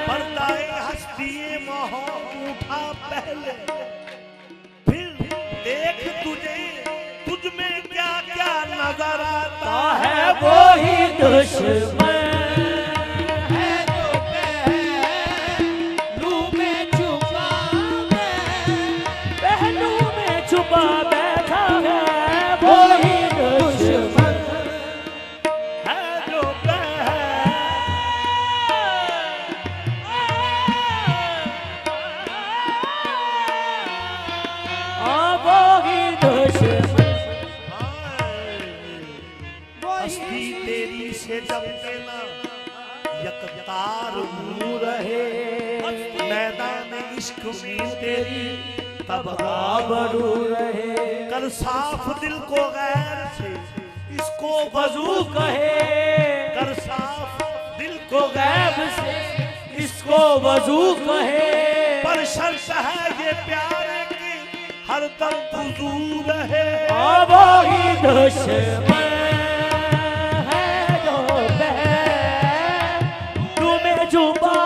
पर्दाए हस्ती मोह उठा पहले, फिर देख तुझे, तुझ में क्या क्या नजर आता है, वो ही दुश्मन छुपा बैठा है, वो ही दुश्मन है जो वो ही दुश्मन। हस्ती तेरी से जब ना यकतार मुँह रहे, मैदान इश्क में तेरी तब आबरू रहे। कर साफ दिल को गैर से इसको वजू कहे, कर साफ दिल को गैब से इसको वजू कहे। पर शर्त है ये प्यारे की हर दम वजू रहे, वो ही दुश्मन है जो तुम्हें छुपा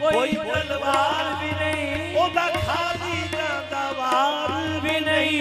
कोई तलवार भी नहीं, ओदा खाली दवार भी नहीं,